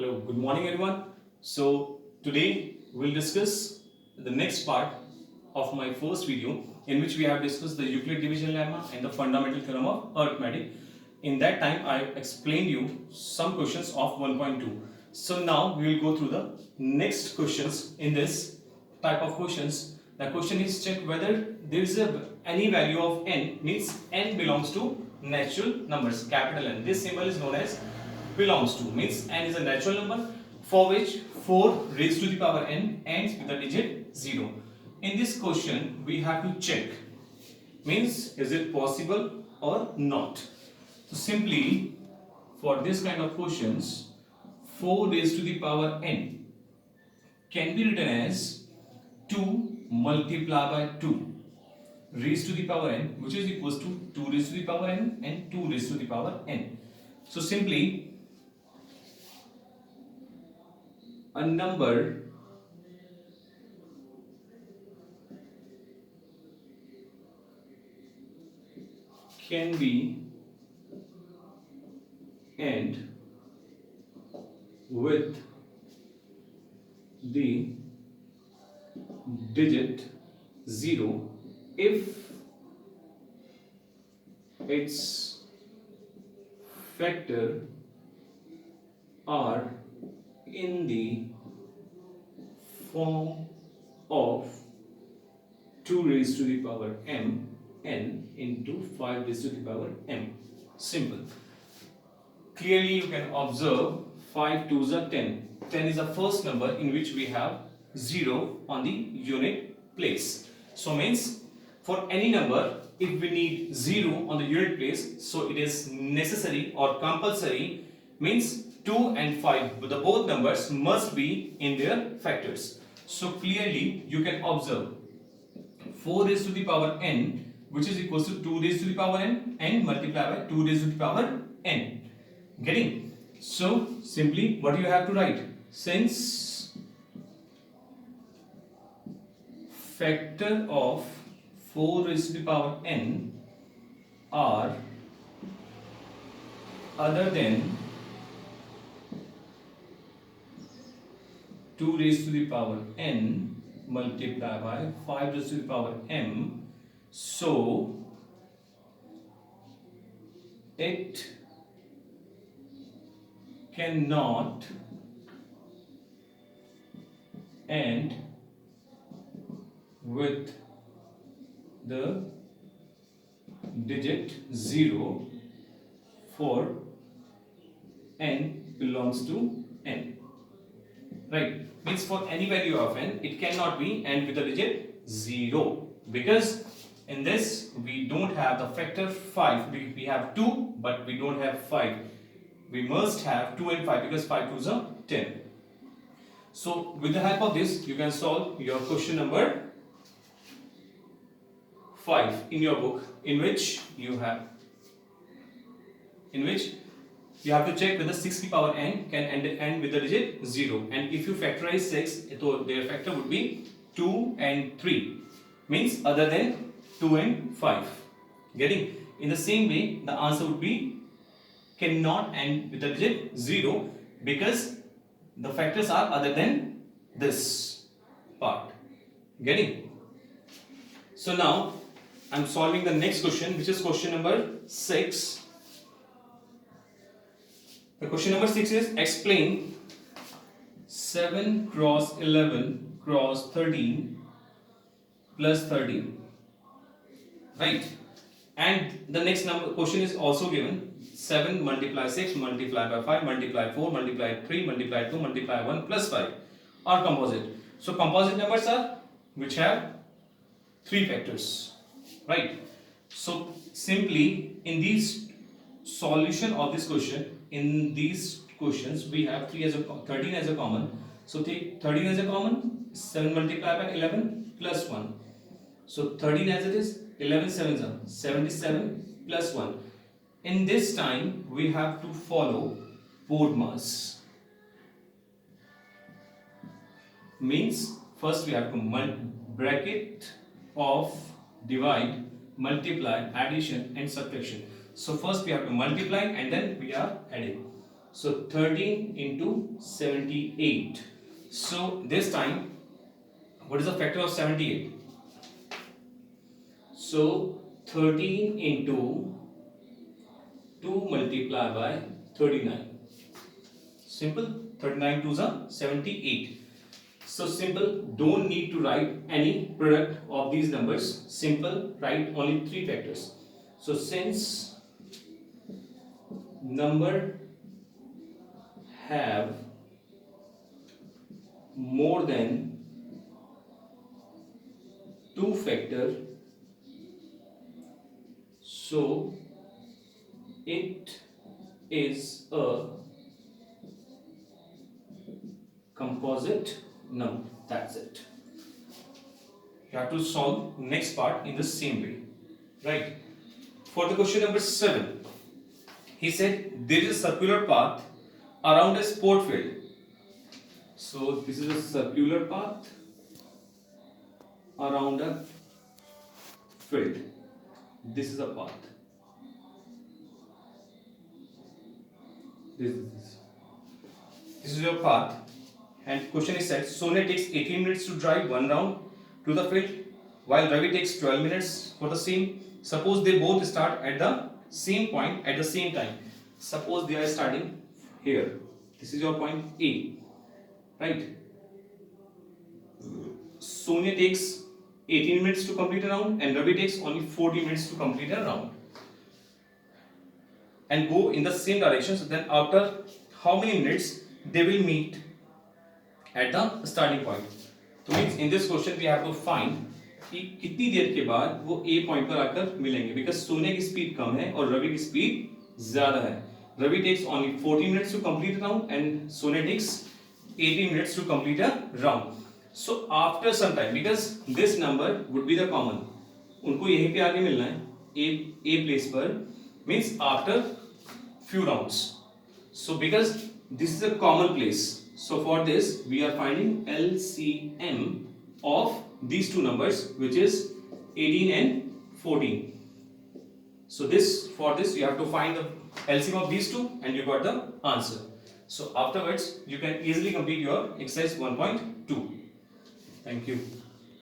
Hello, good morning everyone. So today we'll discuss the next part of my first video in which we have discussed the Euclid division lemma and the fundamental theorem of arithmetic. In that time I explained you some questions of 1.2. So now we will go through the next questions in this type of questions. The question is check whether there is any value of n, means n belongs to natural numbers, capital N. This symbol is known as belongs to, means n is a natural number for which 4 raised to the power n ends with the digit 0. In this question we have to check, means is it possible or not. So simply for this kind of questions 4 raised to the power n can be written as 2 multiplied by 2 raised to the power n, which is equals to 2 raised to the power n and 2 raised to the power n. So simply a number can be end with the digit 0 if its factor are in the form of 2 raised to the power m n into 5 raised to the power m. Simple. Clearly you can observe 5 2s are 10. 10 is the first number in which we have 0 on the unit place. So means for any number if we need 0 on the unit place, so it is necessary or compulsory, means 2 and 5, the both numbers must be in their factors. So clearly you can observe 4 raised to the power n, which is equals to 2 raised to the power n and multiply by 2 raised to the power n. Getting? So simply what you have to write, since factor of 4 raised to the power n are other than 2 raised to the power n multiplied by 5 raised to the power m, so it cannot end with the digit 0 for n belongs to n. Right? Means for any value of n, it cannot be end with the digit 0, because in this we don't have the factor 5. We have 2 but we don't have 5. We must have 2 and 5 because 5 2s are 10. So with the help of this you can solve your question number 5 in your book, in which you have to check whether 6 to the power n can end with the digit 0, and if you factorize 6, so their factor would be 2 and 3, means other than 2 and 5. Getting? In the same way the answer would be cannot end with the digit 0 because the factors are other than this part. Getting? So now I am solving the next question, which is question number 6. The question number 6 is explain 7 cross 11 cross 13 plus 13. Right? And the next number question is also given 7 multiply 6 multiply by 5 multiply 4 multiply 3 multiply 2 multiply 1 plus 5 are composite. So composite numbers are which have 3 factors. Right? So simply in these solution of this question, in these questions we have 13 as a common. So take 13 as a common, 7 multiplied by 11 plus 1. So 13 as it is, 11 sevens are 77 plus 1. In this time we have to follow BODMAS. Means first we have to bracket of divide, multiply, addition and subtraction. So first we have to multiply and then we are adding. So 13 into 78. So this time, what is the factor of 78? So 13 into 2 multiplied by 39. Simple. 39 2s are 78. So simple, don't need to write any product of these numbers. Simple, write only 3 factors. So since number have more than 2 factor, so it is a composite number. That's it. You have to solve next part in the same way, right? For the question number 7, he said there is a circular path around a sport field. So this is a circular path around a field. This is a path. This is your path. And question is said, Sonia takes 18 minutes to drive 1 round to the field, while Ravi takes 12 minutes for the same. Suppose they both start at the same point at the same time. Suppose they are starting here. This is your point A, right? Sonia takes 18 minutes to complete a round and Ravi takes only 40 minutes to complete a round. And go in the same direction. So then after how many minutes they will meet at the starting point? So means in this question we have to find कि कितनी देर के बाद वो A point पर आकर मिलेंगे, because सोने की स्पीड कम है और रवि की स्पीड ज्यादा है. Ravi takes only 40 minutes to complete a round and Sonia takes 80 minutes to complete a round. So after some time, because this number would be the common, उनको यहीं पे आके मिलना है A place पर, means after few rounds. So because this is a common place, so for this we are finding LCM of these two numbers, which is 18 and 14. So for this you have to find the LCM of these two and you got the answer. So afterwards you can easily complete your exercise 1.2. Thank you.